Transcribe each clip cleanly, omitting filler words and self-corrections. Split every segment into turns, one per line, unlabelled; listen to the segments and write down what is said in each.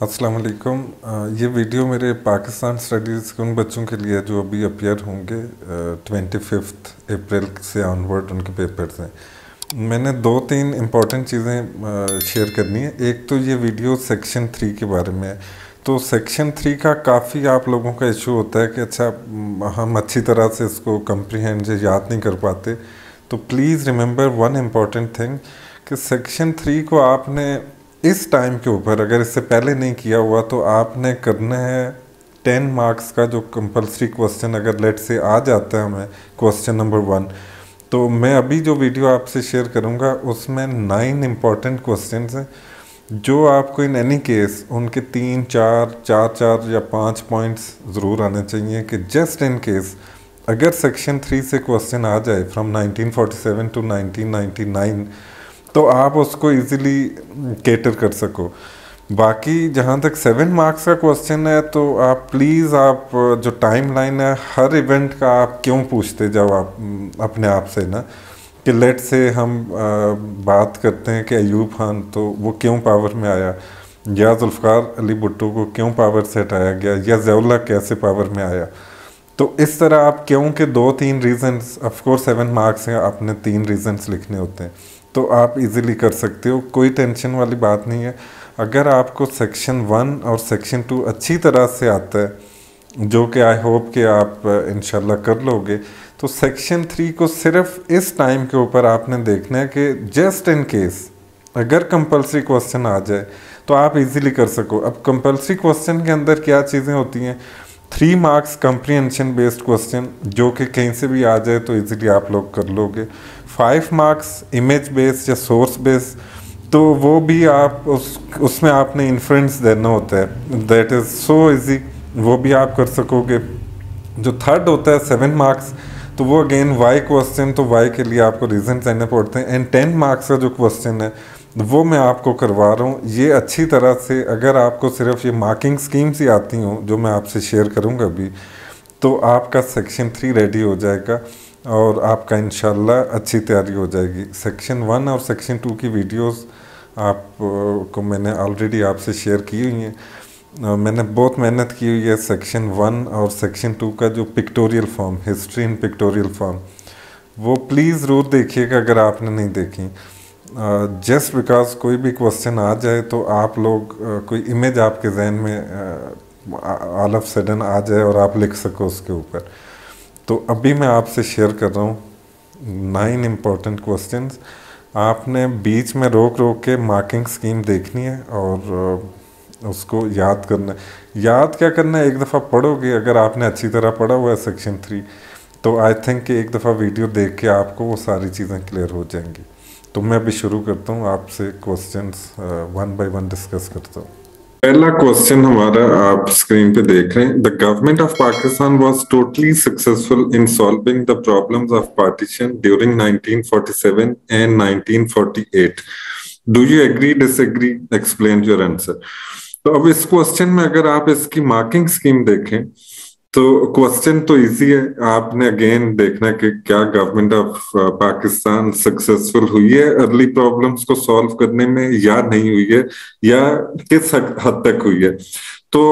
अस्सलाम वालेकुम। ये वीडियो मेरे पाकिस्तान स्टडीज़ के उन बच्चों के लिए है जो अभी अपियर होंगे 25 अप्रैल से ऑनवर्ड उनके पेपर्स हैं। मैंने दो तीन इम्पॉर्टेंट चीज़ें शेयर करनी है। एक तो ये वीडियो सेक्शन 3 के बारे में है। तो सेक्शन 3 का काफ़ी आप लोगों का इशू होता है कि अच्छा हम अच्छी तरह से इसको कंप्रीहेंड याद नहीं कर पाते। तो please remember one important thing कि सेक्शन 3 को आपने इस टाइम के ऊपर अगर इससे पहले नहीं किया हुआ तो आपने करना है 10 मार्क्स का जो कंपलसरी क्वेश्चन अगर लेट से आ जाता है हमें क्वेश्चन नंबर 1, तो मैं अभी जो वीडियो आपसे शेयर करूंगा उसमें 9 इम्पॉर्टेंट क्वेश्चंस हैं जो आपको इन एनी केस उनके 3 4 4 4 या 5 पॉइंट्स ज़रूर आने चाहिए कि जस्ट इन केस अगर सेक्शन 3 से क्वेश्चन आ जाए फ्रॉम 1947 टू 1999 तो आप उसको इजीली केटर कर सको। बाकी जहाँ तक 7 मार्क्स का क्वेश्चन है तो आप प्लीज़ आप जो टाइम लाइन है हर इवेंट का आप क्यों पूछते जाओ आप अपने आप से ना कि लेट से हम बात करते हैं कि अयूब खान तो वो क्यों पावर में आया, या जुल्फ़कार अली भुट्टो को क्यों पावर से हटाया गया, या ज़िया-उल-हक कैसे पावर में आया। तो इस तरह आप क्यों के 2-3 रीज़न्स, ऑफकोर्स 7 मार्क्स हैं, आपने 3 रीज़न्स लिखने होते हैं तो आप इजीली कर सकते हो, कोई टेंशन वाली बात नहीं है। अगर आपको सेक्शन 1 और सेक्शन 2 अच्छी तरह से आता है जो कि आई होप कि आप इंशाल्लाह कर लोगे, तो सेक्शन 3 को सिर्फ इस टाइम के ऊपर आपने देखना है कि जस्ट इन केस अगर कंपलसरी क्वेश्चन आ जाए तो आप इजीली कर सको। अब कंपलसरी क्वेश्चन के अंदर क्या चीज़ें होती हैं, 3 मार्क्स कंप्रीहेंशन बेस्ड क्वेश्चन जो कि कहीं से भी आ जाए तो इजीली आप लोग कर लोगे। 5 मार्क्स इमेज बेस्ड या सोर्स बेस्ड, तो वो भी आप उसमें आपने इन्फ्रेंस देना होता है, दैट इज़ सो इजी, वो भी आप कर सकोगे। जो थर्ड होता है 7 मार्क्स, तो वो अगेन वाई क्वेश्चन, तो वाई के लिए आपको रीज़न देने पड़ते हैं। एंड 10 मार्क्स का जो क्वेश्चन है वो मैं आपको करवा रहा हूँ। ये अच्छी तरह से अगर आपको सिर्फ ये मार्किंग स्कीम्स ही आती हों जो मैं आपसे शेयर करूँगा अभी, तो आपका सेक्शन 3 रेडी हो जाएगा और आपका इंशाल्लाह अच्छी तैयारी हो जाएगी। सेक्शन 1 और सेक्शन 2 की वीडियोस आप को मैंने ऑलरेडी आपसे शेयर की हुई हैं। मैंने बहुत मेहनत की हुई है सेक्शन 1 और सेक्शन 2 का जो pictorial form, history in pictorial form, वो प्लीज़ ज़रूर देखिएगा अगर आपने नहीं देखी। जस्ट बिकॉज कोई भी क्वेश्चन आ जाए तो आप लोग कोई इमेज आपके जहन में ऑल ऑफ सडन आ जाए और आप लिख सको उसके ऊपर। तो अभी मैं आपसे शेयर कर रहा हूँ 9 इम्पॉर्टेंट क्वेश्चंस। आपने बीच में रोक रोक के मार्किंग स्कीम देखनी है और उसको याद करना है। याद क्या करना है, एक दफ़ा पढ़ोगे अगर आपने अच्छी तरह पढ़ा हुआ है सेक्शन 3, तो आई थिंक कि एक दफ़ा वीडियो देख के आपको वो सारी चीज़ें क्लियर हो जाएंगी। तो मैं अभी शुरू करता हूँ, आपसे क्वेश्चंस 1 बाय 1 डिस्कस करता हूँ। पहला क्वेश्चन हमारा आप स्क्रीन पे देख रहे हैं। The government of Pakistan was totally successful in solving the problems of partition during 1947 and 1948। Do you agree, disagree, explain your answer. तो अब इस क्वेश्चन में अगर आप इसकी मार्किंग स्कीम देखें तो क्वेश्चन तो इजी है। आपने अगेन देखना कि क्या गवर्नमेंट ऑफ पाकिस्तान सक्सेसफुल हुई है अर्ली प्रॉब्लम्स को सॉल्व करने में या नहीं हुई है, या किस हद तक हुई है। तो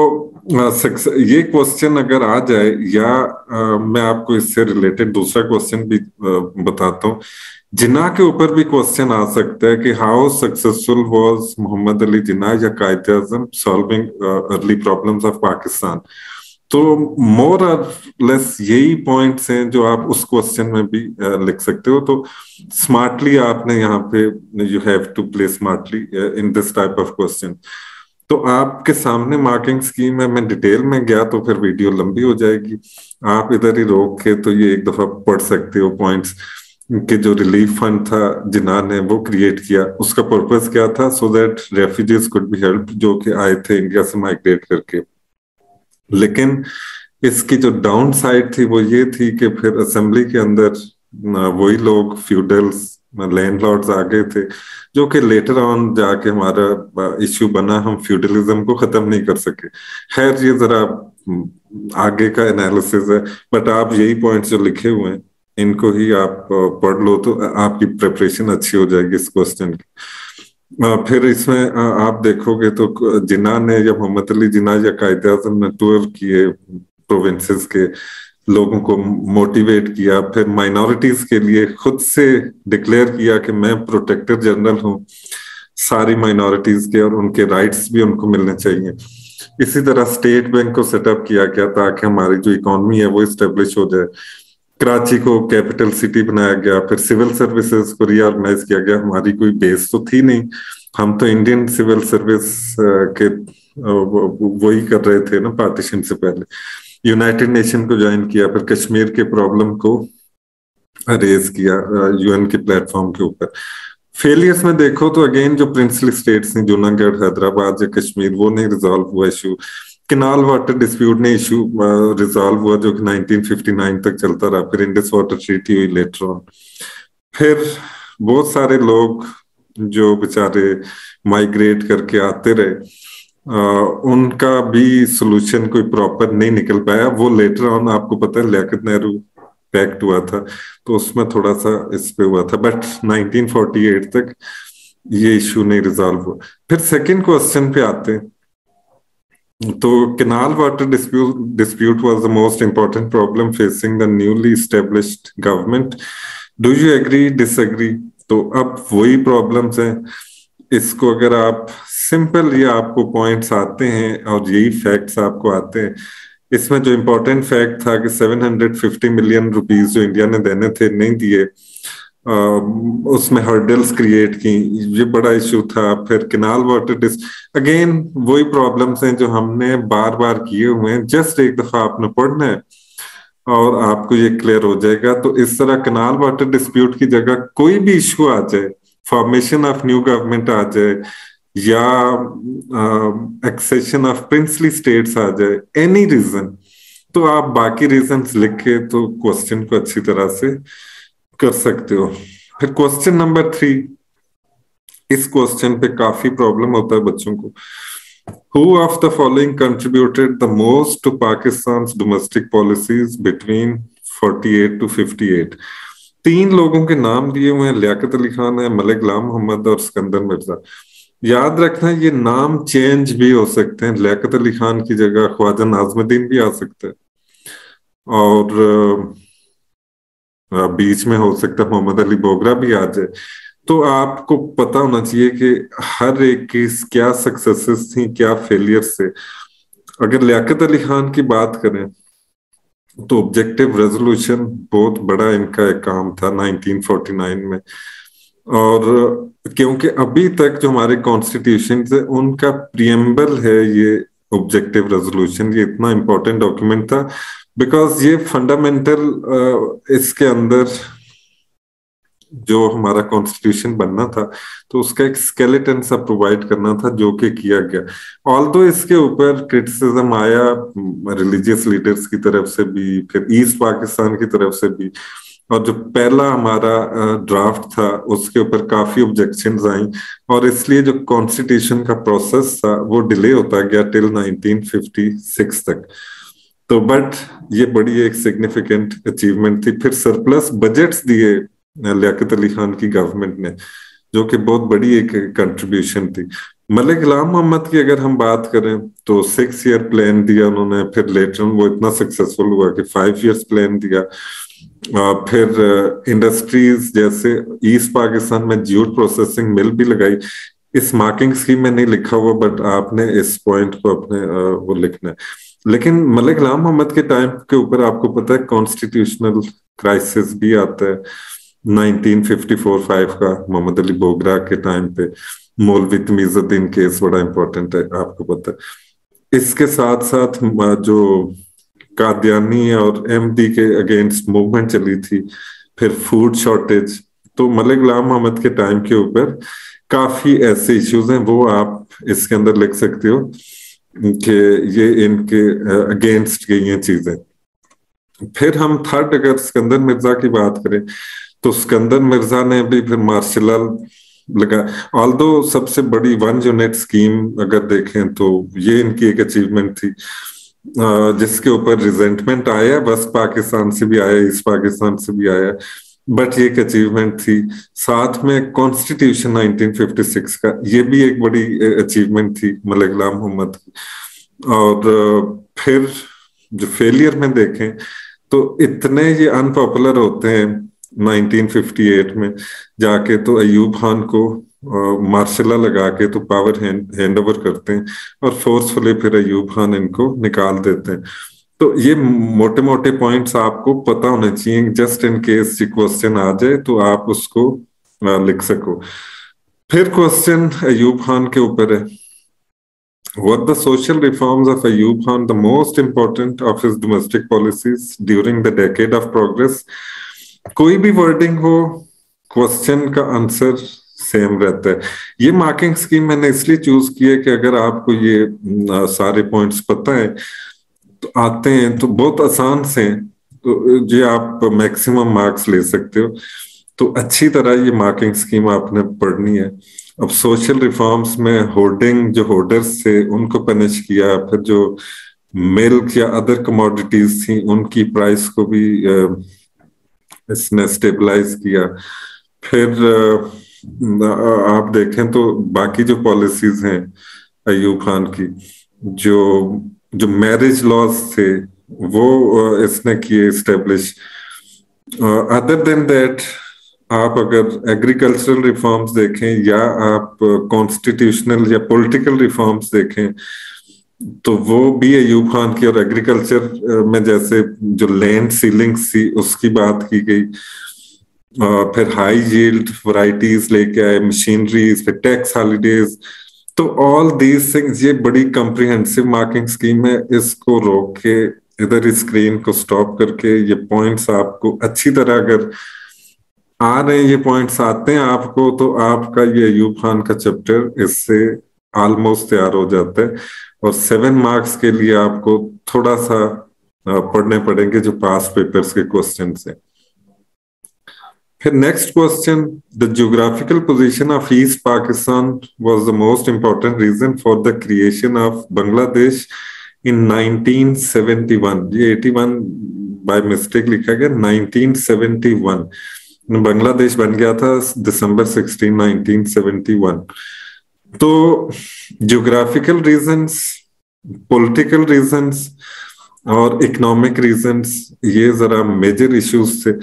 ये क्वेश्चन अगर आ जाए, या मैं आपको इससे रिलेटेड दूसरा क्वेश्चन भी बताता हूँ। जिन्ना के ऊपर भी क्वेश्चन आ सकता है कि how successful was Mohammad Ali Jinnah या Quaid Azam solving early problems of Pakistan. तो मोर और लेस यही पॉइंट्स हैं जो आप उस क्वेश्चन में भी लिख सकते हो। तो स्मार्टली आपने यहाँ पे you have to play smartly in this type of question. तो आपके सामने मार्किंग स्कीम है, मैं डिटेल में गया तो फिर वीडियो लंबी हो जाएगी। आप इधर ही रोक के तो ये एक दफा पढ़ सकते हो पॉइंट्स कि जो रिलीफ फंड था जिन्ना ने वो क्रिएट किया, उसका पर्पस क्या था, so that refugees could be help जो कि आए थे इंडिया से माइग्रेट करके। लेकिन इसकी जो डाउन साइड थी वो ये थी कि फिर असेंबली के अंदर वही लोग फ्यूडल्स लैंडलॉर्ड्स आ गए थे जो कि लेटर ऑन जाके हमारा इश्यू बना, हम फ्यूडलिज्म को खत्म नहीं कर सके। खैर ये जरा आगे का एनालिसिस है, बट आप यही पॉइंट्स जो लिखे हुए हैं इनको ही आप पढ़ लो तो आपकी प्रिपरेशन अच्छी हो जाएगी इस क्वेश्चन की। फिर इसमें आप देखोगे तो जिन्ना ने या मोहम्मद अली जिन्ना या कायदे आजम ने टूर किए प्रोविंसेस के लोगों को, मोटिवेट किया, फिर माइनॉरिटीज के लिए खुद से डिक्लेयर किया कि मैं प्रोटेक्टर जनरल हूँ सारी माइनॉरिटीज के और उनके राइट्स भी उनको मिलने चाहिए। इसी तरह स्टेट बैंक को सेटअप किया गया ताकि हमारी जो इकोनॉमी है वो इस्टेब्लिश हो जाए। कराची को कैपिटल सिटी बनाया गया, फिर सिविल सर्विसेज को रीऑर्गेनाइज किया गया। हमारी कोई बेस तो थी नहीं, हम तो इंडियन सिविल सर्विस के वही कर रहे थे ना पार्टीशन से पहले। यूनाइटेड नेशन को ज्वाइन किया, फिर कश्मीर के प्रॉब्लम को रेज किया यूएन के प्लेटफॉर्म के ऊपर। फेलियर्स में देखो तो अगेन जो प्रिंसली स्टेट्स हैं जूनागढ़, हैदराबाद या कश्मीर, वो नहीं रिजॉल्व हुआ इशू। केनाल वाटर डिस्प्यूट ने इशू रिजॉल्व हुआ जो कि 1959 तक चलता रहा। फिर इंडस वाटर ट्रीटी हुई लेटर ऑन। फिर बहुत सारे लोग जो बेचारे माइग्रेट करके आते रहे उनका भी सोल्यूशन कोई प्रॉपर नहीं निकल पाया। वो लेटर ऑन आपको पता है लियाकत नेहरू पैक्ट हुआ था तो उसमें थोड़ा सा इस पे हुआ था, बट 1948 तक ये इशू नहीं रिजॉल्व हुआ। फिर सेकंड क्वेश्चन पे आते हैं तो canal water dispute was the most important problem facing the newly established government. Do you agree, disagree? तो अब वही प्रॉब्लम्स हैं। इसको अगर आप सिंपल या आपको पॉइंट्स आते हैं और यही फैक्ट्स आपको आते हैं, इसमें जो इम्पोर्टेंट फैक्ट था कि 750 मिलियन रुपीस जो इंडिया ने देने थे नहीं दिए, उसमें हर्डल्स क्रिएट की, ये बड़ा इशू था। फिर केनाल वाटर अगेन वही प्रॉब्लम्स हैं जो हमने बार बार किए हुए हैं, जस्ट एक दफा आपने पढ़ना है और आपको ये क्लियर हो जाएगा। तो इस तरह केनाल वाटर डिस्प्यूट की जगह कोई भी इशू आ जाए, फॉर्मेशन ऑफ न्यू गवर्नमेंट आ जाए या एक्सेशन ऑफ प्रिंसली स्टेट्स आ जाए, एनी रीजन, तो आप बाकी रीजंस लिख के तो क्वेश्चन को अच्छी तरह से कर सकते हो। फिर क्वेश्चन नंबर 3, इस क्वेश्चन पे काफी प्रॉब्लम होता है बच्चों को। Who of the following contributed the most to Pakistan's domestic policies between 48 to 58? 3 लोगों के नाम दिए हुए हैं, लियाकत अली खान है, मलिक गुलाम मोहम्मद और सिकंदर मिर्जा। याद रखना ये नाम चेंज भी हो सकते हैं, लियाकत अली खान की जगह ख्वाजा नाज़मुद्दीन भी आ सकता है और बीच में हो सकता है मोहम्मद अली बोगरा भी आ जाए। तो आपको पता होना चाहिए कि हर एक की क्या सक्सेसेस थी, क्या फेलियर्स थे। अगर लियाकत अली खान की बात करें तो ऑब्जेक्टिव रेजोल्यूशन बहुत बड़ा इनका एक काम था 1949 में, और क्योंकि अभी तक जो हमारे कॉन्स्टिट्यूशन है उनका प्रियम्बल है ये ऑब्जेक्टिव रेजोल्यूशन, ये इतना इंपॉर्टेंट डॉक्यूमेंट था बिकॉज ये फंडामेंटल इसके अंदर जो हमारा कॉन्स्टिट्यूशन बनना था तो उसका एक स्केलेटन सा प्रोवाइड करना था जो कि किया गया। ऑल्दो इसके ऊपर क्रिटिसिज्म आया रिलीजियस लीडर्स की तरफ से भी, फिर ईस्ट पाकिस्तान की तरफ से भी, और जो पहला हमारा ड्राफ्ट था उसके ऊपर काफी ऑब्जेक्शंस आई और इसलिए जो कॉन्स्टिट्यूशन का प्रोसेस था वो डिले होता गया टिल 1956 तक। तो बट ये बड़ी एक सिग्निफिकेंट अचीवमेंट थी। फिर सरप्लस बजट्स दिए लियाकत अली खान की गवर्नमेंट ने, जो कि बहुत बड़ी एक कंट्रीब्यूशन थी। मलिक गुलाम मोहम्मद की अगर हम बात करें तो 6 ईयर प्लान दिया उन्होंने, फिर लेटर वो इतना सक्सेसफुल हुआ कि 5 ईयर्स प्लान दिया। फिर इंडस्ट्रीज जैसे ईस्ट पाकिस्तान में ज्यूट प्रोसेसिंग मिल भी लगाई। इस मार्किंग स्कीम में नहीं लिखा हुआ बट आपने इस पॉइंट को अपने वो लिखना है। लेकिन मलिक गुलाम मोहम्मद के टाइम के ऊपर आपको पता है कॉन्स्टिट्यूशनल क्राइसिस भी आता है 1954-5 का, मोहम्मद अली बोगरा के टाइम पे। मौलवी तमीजुद्दीन केस बड़ा इंपॉर्टेंट है, आपको पता है। इसके साथ साथ जो कादियानी और एमडी के अगेंस्ट मूवमेंट चली थी, फिर फूड शॉर्टेज, तो मलिक गुलाम मोहम्मद के टाइम के ऊपर काफी ऐसे इश्यूज हैं वो आप इसके अंदर लिख सकते हो कि ये इनके अगेंस्ट गई हैं चीजें। फिर हम थर्ड अगर सिकंदर मिर्जा की बात करें तो सिकंदर मिर्जा ने भी फिर मार्शल लगा। ऑल्दो सबसे बड़ी 1 यूनिट स्कीम अगर देखें तो ये इनकी एक अचीवमेंट थी जिसके ऊपर रिजेंटमेंट आया, वेस्ट पाकिस्तान से भी आया, ईस्ट पाकिस्तान से भी आया। बट ये एक अचीवमेंट थी। साथ में कॉन्स्टिट्यूशन 1956 का, ये भी एक बड़ी अचीवमेंट थी मलिक गुलाम मोहम्मद की। और फिर जो फेलियर में देखें तो इतने ये अनपॉपुलर होते हैं 1958 में जाके, तो अयूब खान को मार्शल लगा के तो पावर हैंड ओवर करते हैं और फोर्सफुली फिर अयूब खान इनको निकाल देते हैं। तो ये मोटे मोटे पॉइंट्स आपको पता होने चाहिए, जस्ट इन केस ये क्वेश्चन आ जाए तो आप उसको लिख सको। फिर क्वेश्चन अयूब खान के ऊपर है, Were the social reforms of Ayub Khan the most important of his domestic policies during the decade of progress? कोई भी वर्डिंग हो, क्वेश्चन का आंसर सेम रहता है। ये मार्किंग स्कीम मैंने इसलिए चूज की है कि अगर आपको ये सारे पॉइंट्स पता है तो आते हैं तो बहुत आसान से हैं, तो ये आप मैक्सिमम मार्क्स ले सकते हो। तो अच्छी तरह ये मार्किंग स्कीम आपने पढ़नी है। अब सोशल रिफॉर्म्स में होर्डिंग, जो होर्डर्स थे उनको पनिश किया, फिर जो मिल्क या अदर कमोडिटीज थी उनकी प्राइस को भी इसने स्टेबलाइज किया। फिर आप देखें तो बाकी जो पॉलिसीज हैं अयूब खान की, जो जो मैरिज लॉज थे वो इसने किए स्टेब्लिश। अदर देन दैट आप अगर एग्रीकल्चरल रिफॉर्म्स देखें या आप कॉन्स्टिट्यूशनल या पॉलिटिकल रिफॉर्म्स देखें तो वो भी अयूब खान की, और एग्रीकल्चर में जैसे जो लैंड सीलिंग्स थी उसकी बात की गई, फिर हाई यील्ड वैरायटीज लेके आए, मशीनरीज, फिर टैक्स हॉलीडेज। तो ऑल दीज थिंग्स, ये बड़ी कॉम्प्रिहेंसिव मार्किंग स्कीम है। इसको रोक के इधर स्क्रीन को स्टॉप करके ये पॉइंट्स आपको अच्छी तरह अगर आ रहे हैं, ये पॉइंट्स आते हैं आपको, तो आपका ये अयूब खान का चैप्टर इससे ऑलमोस्ट तैयार हो जाता है। और 7 मार्क्स के लिए आपको थोड़ा सा पढ़ने पड़ेंगे जो पास पेपर्स के क्वेश्चन है। फिर next question, the geographical position of East Pakistan was the most important reason for the creation of Bangladesh in 1971। ये 81 बाय मिस्टेक लिखा गया, 1971 बांग्लादेश बन गया था दिसंबर 16, 1971। तो ज्योग्राफिकल रीजंस, पॉलिटिकल रीजंस और इकोनॉमिक रीजंस, ये जरा मेजर इश्यूज थे।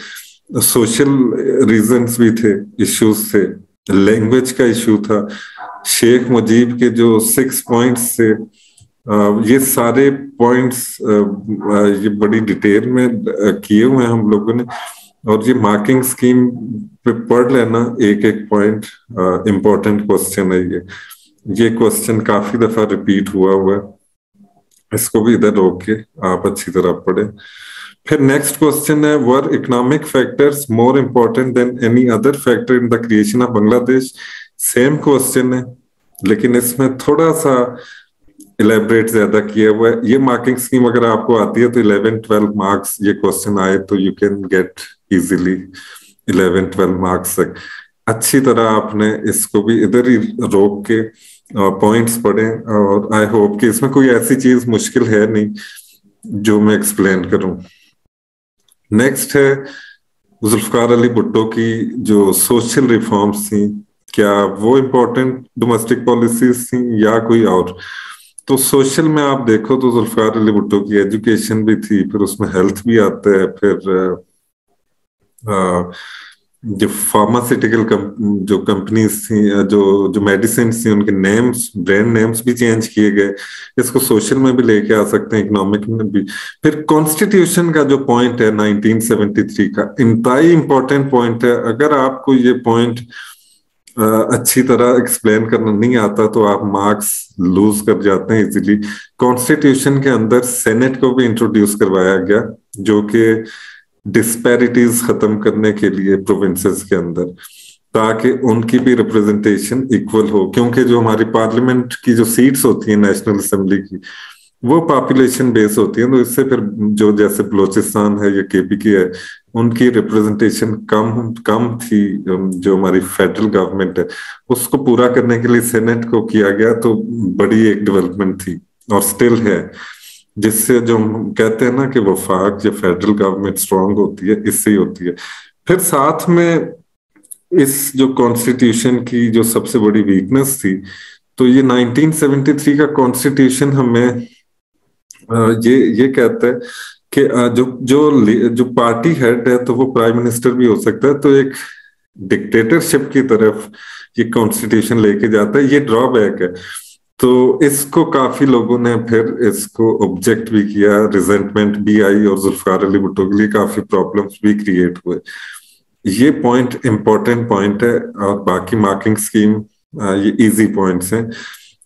सोशल रीजंस भी थे, इश्यूज थे, लैंग्वेज का इशू था, शेख मुजीब के जो 6 पॉइंट्स थे, ये सारे पॉइंट्स ये बड़ी डिटेल में किए हुए हैं हम लोगों ने। और ये मार्किंग स्कीम पे पढ़ लेना एक एक पॉइंट, इम्पोर्टेंट क्वेश्चन है ये क्वेश्चन काफी दफा रिपीट हुआ है, इसको भी इधर रोक के आप अच्छी तरह पढ़े। फिर नेक्स्ट क्वेश्चन है, were economic factors more important than any other factor in the creation of Bangladesh? Same question है लेकिन इसमें थोड़ा सा इलेबरेट ज्यादा किया हुआ है। ये मार्किंग स्कीम अगर आपको आती है तो 11-12 मार्क्स ये क्वेश्चन आए तो you can get easily 11-12 marks तक। अच्छी तरह आपने इसको भी इधर ही रोक के पॉइंट्स पढ़े, और आई होप कि इसमें कोई ऐसी चीज मुश्किल है नहीं जो मैं एक्सप्लेन करूं। नेक्स्ट है जुल्फकार अली भुट्टो की जो सोशल रिफॉर्म्स थी, क्या वो इम्पोर्टेंट डोमेस्टिक पॉलिसीज थी या कोई और? तो सोशल में आप देखो तो जुल्फकार अली भुट्टो की एजुकेशन भी थी, फिर उसमें हेल्थ भी आता है, फिर जो फार्मास्यूटिकल जो कंपनीज थी, जो मेडिसिन थी, उनके नेम्स, ब्रांड नेम्स भी चेंज किए गए। इसको सोशल में भी लेके आ सकते हैं, इकोनॉमिक में भी। फिर कॉन्स्टिट्यूशन का जो पॉइंट है 1973 का, इंतहाई इंपॉर्टेंट पॉइंट है। अगर आपको ये पॉइंट अच्छी तरह एक्सप्लेन करना नहीं आता तो आप मार्क्स लूज कर जाते हैं इजीली। कॉन्स्टिट्यूशन के अंदर सेनेट को भी इंट्रोड्यूस करवाया गया, जो कि डिस्पैरिटीज खत्म करने के लिए प्रोविंसेस के अंदर, ताकि उनकी भी रिप्रेजेंटेशन इक्वल हो। क्योंकि जो हमारी पार्लियामेंट की जो सीट्स होती हैं नेशनल असेंबली की, वो पॉपुलेशन बेस होती है, तो इससे फिर जो जैसे बलोचिस्तान है या केपी की है, उनकी रिप्रेजेंटेशन कम थी। जो हमारी फेडरल गवर्नमेंट है उसको पूरा करने के लिए सेनेट को किया गया, तो बड़ी एक डेवलपमेंट थी और स्टिल है, जिससे जो हम कहते हैं ना कि वफाक या फेडरल गवर्नमेंट स्ट्रांग होती है, इससे ही होती है। پھر ساتھ میں اس جو کانسٹیٹیوشن کی جو سب سے بڑی ویکنس تھی، تو یہ 1973 کا کانسٹیٹیوشن ہمیں یہ کہتا ہے کہ جو پارٹی ہیڈ ہے تو وہ پرائم منسٹر بھی ہو سکتا ہے، تو ایک ڈکٹیٹرشپ کی طرف یہ کانسٹیٹیوشن لے کے جاتا ہے. یہ ڈرا بیک ہے. تو اس کو کافی لوگوں نے پھر اس کو آبجیکٹ بھی کیا، ریزنٹمنٹ بھی آئی، اور ذوالفقار علی بھٹو کے لیے کافی پرابلمس بھی کریٹ ہوئے. یہ پوائنٹ امپورٹنٹ پوائنٹ ہے، اور باقی مارکنگ اسکیم یہ ایزی پوائنٹس ہیں،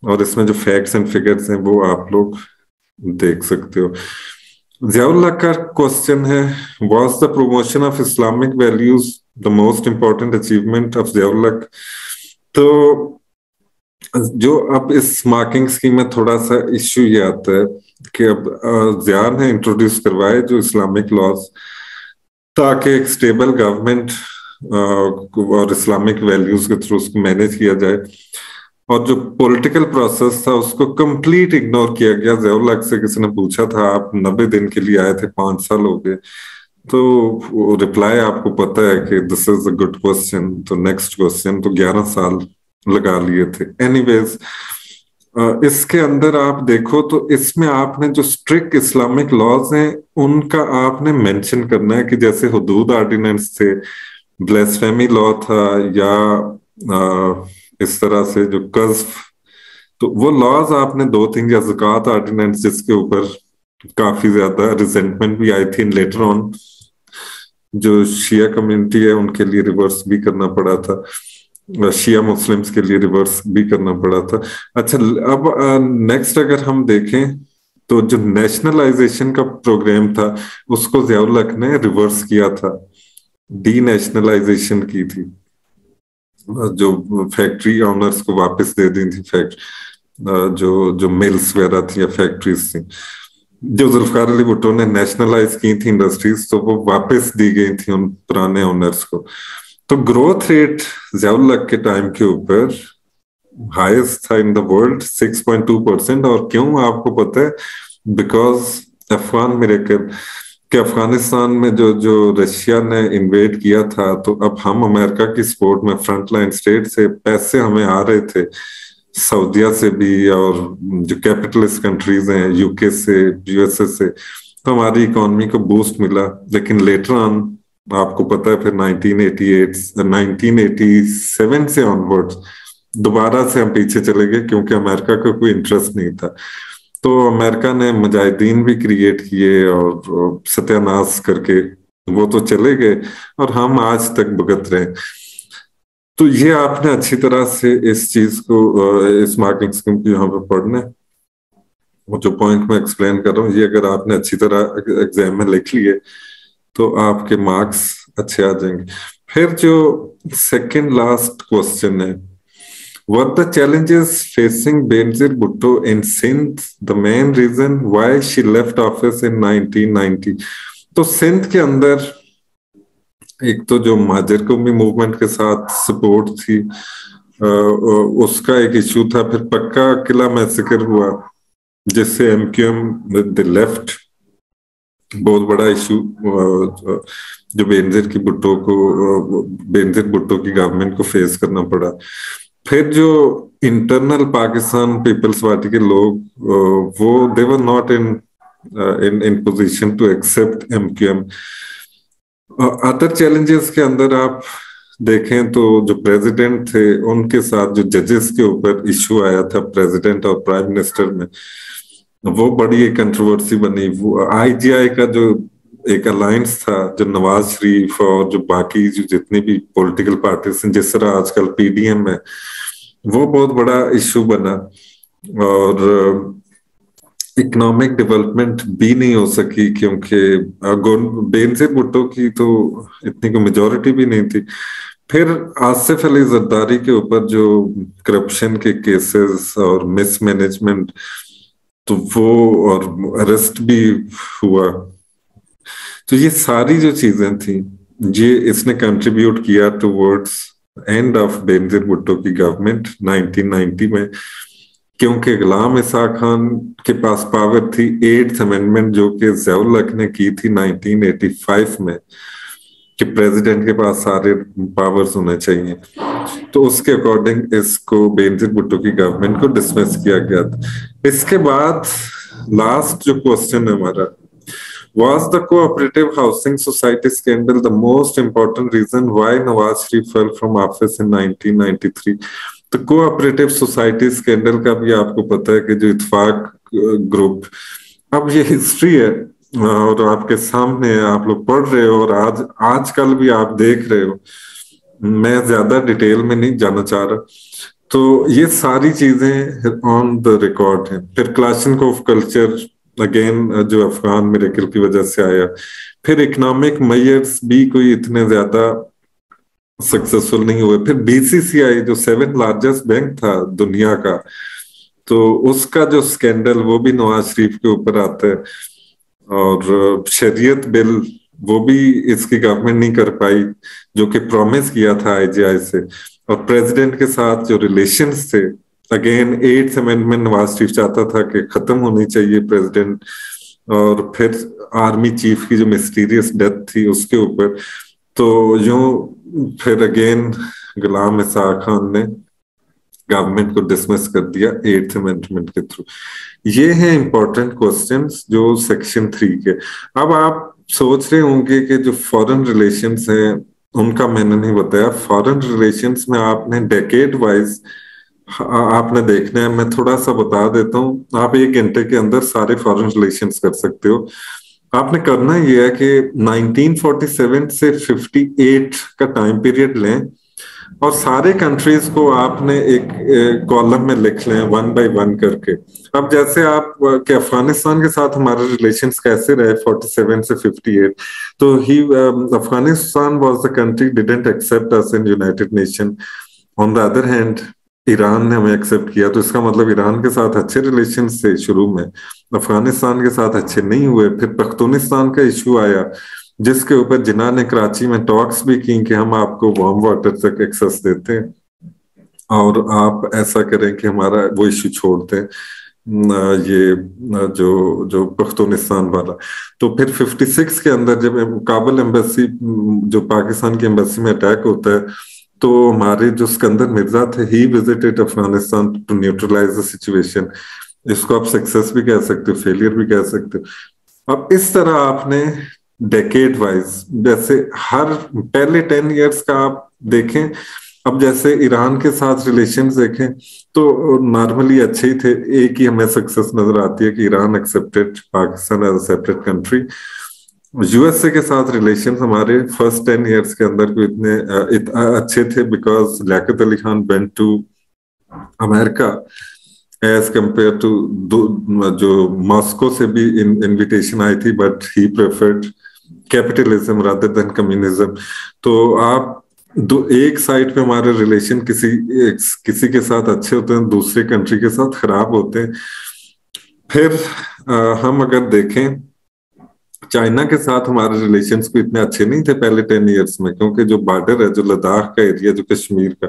اور اس میں جو فیکٹس اینڈ فگرز ہیں وہ آپ لوگ دیکھ سکتے ہو. ضیاء اللہ کا کوشچن ہے، was the promotion of Islamic values the most important achievement of Zia Allah? تو جو اب اس مارکنگ اسکیم میں تھوڑا سا ایشو یہ آتا ہے کہ اب ضیاء نے انٹروڈیوس کروائے جو اسلامک لاز، تاکہ ایک اسٹیبل گورنمنٹ اور اسلامک ویلیوز کے تھرو اس کو مینیج کیا جائے، اور جو پولیٹیکل پروسیس تھا اس کو کمپلیٹ اگنور کیا گیا. ضیاء اللہ سے کسی نے پوچھا تھا آپ 90 دن کے لیے آئے تھے، 5 سال ہو گئے، تو ریپلائی آپ کو پتا ہے کہ دس از اے گڈ کوسچن، تو نیکسٹ کوسچن، تو 11 سال لگا لیے تھے. اینی ویز اس کے اندر آپ دیکھو تو اس میں آپ نے جو اسٹرکٹ اسلامک لاز ہیں ان کا آپ نے مینشن کرنا ہے، کہ جیسے حدود آرڈیننس تھے، بلیسفیمی لا تھا، یا اس طرح سے جو قذف، تو وہ لاز آپ نے 2-3، یا زکوٰۃ آرڈیننس جس کے اوپر کافی زیادہ ریزنٹمنٹ بھی آئی تھی لیٹر آن، جو شیعہ کمیونٹی ہے ان کے لیے ریورس بھی کرنا پڑا تھا، شیعہ مسلمز کے لیے ریورس بھی کرنا پڑا تھا. اچھا، اب نیکسٹ اگر ہم دیکھیں تو جو نیشنلائزیشن کا پروگرام تھا اس کو ضیاء الحق نے ریورس کیا تھا، ڈی نیشنلائزیشن کی تھی، جو فیکٹری آنرز کو واپس دے دی تھی، جو ملز وغیرہ تھی یا فیکٹریز تھیں، جو ذوالفقار علی بھٹو نے نیشنلائز کی تھی انڈسٹریز، تو وہ واپس دی گئی تھی ان پرانے آنرز کو. تو گروتھ ریٹ ضیاء الحق کے ٹائم کے اوپر ہائیسٹ تھا ان دا ورلڈ، 6.2%. اور کیوں آپ کو پتہ ہے؟ بیکاز افغان میریکل، کہ افغانستان میں جو رشیا نے انویڈ کیا تھا، تو اب ہم امریکہ کی سپورٹ میں فرنٹ لائن اسٹیٹ سے پیسے ہمیں آ رہے تھے، سعودیہ سے بھی، اور جو کیپٹلسٹ کنٹریز ہیں یو کے سے، یو ایس اے سے، تو ہماری اکانومی کو بوسٹ ملا. لیکن لیٹر آن آپ کو پتا ہے پھر 1987 سے آن دوبارہ سے ہم پیچھے چلے گئے، کیونکہ امریکہ کا کوئی انٹرسٹ نہیں تھا. تو امریکہ نے مجاہدین بھی کریٹ کیے اور ستیہ ناش کر کے وہ تو چلے گئے، اور ہم آج تک بھگت رہے. تو یہ آپ نے اچھی طرح سے اس چیز کو، اس مارکنگ اسکیم کو یہاں پہ پڑھنا ہے. وہ جو پوائنٹ میں ایکسپلین کر رہا ہوں، یہ اگر آپ نے اچھی طرح ایگزام میں لکھ لیے تو آپ کے مارکس اچھے آ جائیں گے. پھر جو سیکنڈ لاسٹ کوسچن ہے، what the challenges facing Benazir Bhutto in Sindh, the main reason why she left office in 1990. تو سندھ کے اندر ایک تو جو مہاجر قومی موومنٹ کے ساتھ سپورٹ تھی، اس کا ایک ایشو تھا. پھر پکا قلعہ میسیکر ہوا جس سے ایم کیو ایم دی لیفٹ، بہت بڑا ایشو جو بینظیر بھٹو کی گورنمنٹ کو فیس کرنا پڑا. پھر جو انٹرنل پاکستان پیپلز پارٹی کے لوگ، وہ they were not in position to accept MQM. Other challenges کے اندر آپ دیکھیں تو جو پریزیڈنٹ تھے ان کے ساتھ جو ججز کے اوپر ایشو آیا تھا پریزیڈنٹ اور پرائم منسٹر میں، وہ بڑی ایک کنٹروورسی بنی. وہ IGI کا جو ایک الائنس تھا، جو نواز شریف اور جو باقی جو جتنی بھی پولیٹیکل پارٹیز ہیں، جس طرح آج کل PDM ہے، وہ بہت بڑا ایشو بنا. اور اکنامک ڈیولپمنٹ بھی نہیں ہو سکی، کیونکہ بینظیر بھٹو کی تو اتنی کوئی میجورٹی بھی نہیں تھی. پھر آصف علی زرداری کے اوپر جو کرپشن کے کیسز اور مس مینجمنٹ، تو وہ اور اریسٹ بھی ہوا. تو یہ ساری جو چیزیں تھیں، یہ اس نے کنٹریبیوٹ کیا towards and of Benazir Bhutto کی گورنمنٹ 1990 میں. کیونکہ غلام اسحاق خان کے پاس پاور تھی 8th امینڈمنٹ جو کہ ضیاء الحق نے کی تھی 1985 میں. کہ پریزیڈنٹ کے پاس سارے پاورز ہونے چاہیے. تو اس کے اکارڈنگ اس کو بینظیر بھٹو کی گورنمنٹ کو ڈسمس کیا گیا تھا. اس کے بعد لاسٹ جو کوسچن ہے ہمارا, was the cooperative housing society scandal the most important reason why Nawaz Sharif fell from office in 1993? تو کوآپریٹو سوسائٹی اسکینڈل کا بھی آپ کو پتا ہے کہ جو اتفاق گروپ, اب یہ ہسٹری ہے اور آپ کے سامنے آپ لوگ پڑھ رہے ہو, اور آج کل بھی آپ دیکھ رہے ہو. میں زیادہ ڈیٹیل میں نہیں جانا چاہ رہا. تو یہ ساری چیزیں آن دا ریکارڈ ہیں. پھر کلاشنکوف کلچر اگین جو افغان میریکل کی وجہ سے آیا. پھر اکنامک میئرز بھی کوئی اتنے زیادہ سکسیسفل نہیں ہوئے. پھر بی سی سی آئی جو 7th لارجسٹ بینک تھا دنیا کا, تو اس کا جو سکینڈل وہ بھی نواز شریف کے اوپر آتا ہے. اور شریعت بل وہ بھی اس کی گورنمنٹ نہیں کر پائی جو کہ پرومس کیا تھا آئی جی آئی سے. اور پریزیڈنٹ کے ساتھ جو ریلیشنز تھے, again 8th amendment Nawaz Sharif چاہتا تھا کہ ختم ہونی چاہیے پریزیڈنٹ. اور پھر آرمی چیف کی جو مسٹیریس ڈیتھ تھی اس کے اوپر, تو یوں پھر اگین غلام اسحاق خان نے گورنمنٹ کو ڈسمس کر دیا 8th امینڈمنٹ کے تھرو. یہ ہیں امپورٹنٹ کوسچنز جو سیکشن 3 کے. اب آپ سوچ رہے ہوں گے کہ جو فورن ریلیشنز ہیں ان کا میں نے نہیں بتایا. فورن ریلیشنز میں آپ نے ڈیکیڈ وائز آپ نے دیکھنا ہے. میں تھوڑا سا بتا دیتا ہوں, آپ 1 گھنٹے کے اندر سارے فورن ریلیشنز کر سکتے ہو. آپ نے کرنا یہ ہے کہ 1947 سے 58 کا ٹائم پیریڈ لیں اور سارے کنٹریز کو آپ نے ایک کالم میں لکھ لیں 1 by 1 کر کے. اب جیسے آپ کہ افغانستان کے ساتھ ہمارے ریلیشنز کیسے رہے 47 سے 58, تو Afghanistan was the country didn't accept us in United Nations. On the other hand, Iran نے ہمیں ایکسپٹ کیا, تو اس کا مطلب ایران کے ساتھ اچھے ریلیشنز تھے شروع میں, افغانستان کے ساتھ اچھے نہیں ہوئے. پھر پختونستان کا ایشو آیا جس کے اوپر جناح نے کراچی میں ٹاکس بھی کی کہ ہم آپ کو وارم واٹر تک ایکسس دیتے ہیں اور آپ ایسا کریں کہ ہمارا وہ ایشو چھوڑ دیں, یہ جو پختونستان والا. تو پھر 56 کے اندر جب کابل ایمبیسی جو پاکستان کی ایمبیسی میں اٹیک ہوتا ہے, تو ہمارے جو اسکندر مرزا تھے he visited Afghanistan to neutralize the situation. اس کو آپ سکسیس بھی کہہ سکتے ہو, فیلئر بھی کہہ سکتے ہو. اب اس طرح آپ نے ڈیکیڈ وائز, جیسے ہر پہلے 10 ایئرس کا آپ دیکھیں. اب جیسے ایران کے ساتھ ریلیشنز دیکھیں تو نارملی اچھے ہی تھے. ایک ہی ہمیں سکسیس نظر آتی ہے کہ Iran expected Pakistan as a separate country. U S A کے ساتھ ریلیشنز ہمارے فرسٹ 10 ایئرس کے اندر کوئی اتنے اچھے تھے because Liaquat Ali Khan went to America as compare to جو ماسکو سے بھی انویٹیشن آئی تھی, but he preferred capitalism rather than communism. تو آپ ایک سائڈ پہ ہمارے ریلیشن کسی کے ساتھ اچھے ہوتے ہیں, دوسرے کنٹری کے ساتھ خراب ہوتے ہیں. پھر ہم اگر دیکھیں چائنا کے ساتھ ہمارے ریلیشنز کو اتنے اچھے نہیں تھے پہلے 10 ایئرس میں, کیونکہ جو بارڈر ہے, جو لداخ کا ایریا, جو کشمیر کا,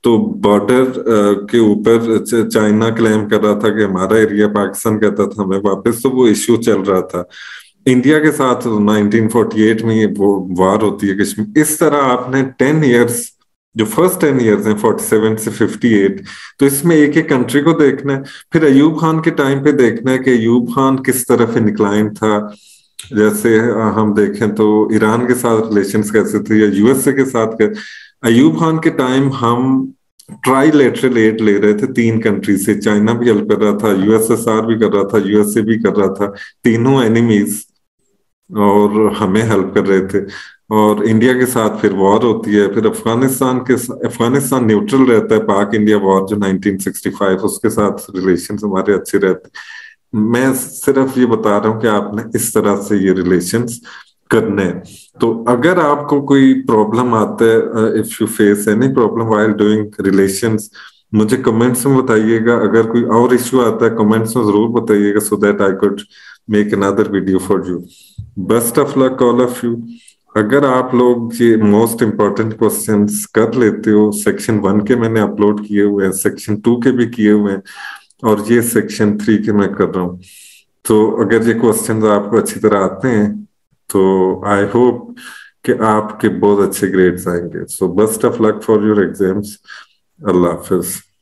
تو بارڈر کے اوپر چائنا کلیم کر رہا تھا کہ ہمارا ایریا, پاکستان کہتا تھا ہمیں واپس, تو وہ ایشو چل رہا تھا. انڈیا کے ساتھ 1948 میں وہ وار ہوتی ہے کشمیر. اس طرح آپ نے 10 ایئرس جو فرسٹ 10 ایئرس ہیں 47 سے 58, تو اس میں ایک ایک کنٹری کو دیکھنا ہے. پھر ایوب خان کے ٹائم پہ دیکھنا ہے کہ ایوب خان کس طرف انکلائن تھا. جیسے ہم دیکھیں تو ایران کے ساتھ ریلیشنز کیسے تھے یا یو ایس اے کے ساتھ. ایوب خان کے ٹائم ہم ٹرائی لیٹرل ایڈ لے رہے تھے 3 کنٹری سے. چائنا بھی ہیلپ کر رہا تھا, یو ایس ایس آر بھی کر رہا تھا, یو ایس اے بھی کر رہا تھا, تینوں اینیمیز اور ہمیں ہیلپ کر رہے تھے. اور انڈیا کے ساتھ پھر وار ہوتی ہے. پھر افغانستان نیوٹرل رہتا ہے پاک انڈیا وار جو 1965, اس کے ساتھ ریلیشنز ہمارے اچھے رہتے. میں صرف یہ بتا رہا ہوں کہ آپ نے اس طرح سے یہ ریلیشنز کرنے. تو اگر آپ کو کوئی پرابلم آتا ہے, if you face any problem while doing relations, مجھے کمنٹس میں بتائیے گا. اگر کوئی اور ایشو آتا ہے کمنٹس میں ضرور بتائیے گا so that I could make another video for you. Best of luck all of you. اگر آپ لوگ یہ موسٹ امپورٹنٹ کوسچنس کر لیتے ہو, سیکشن 1 کے میں نے اپلوڈ کیے ہوئے ہیں, سیکشن 2 کے بھی کیے ہوئے ہیں, اور یہ سیکشن 3 کے میں کر رہا ہوں. تو اگر یہ کوسچنز آپ کو اچھی طرح آتے ہیں تو آئی ہوپ کہ آپ کے بہت اچھے گریڈز آئیں گے. So best of luck for your exams. اللہ حافظ.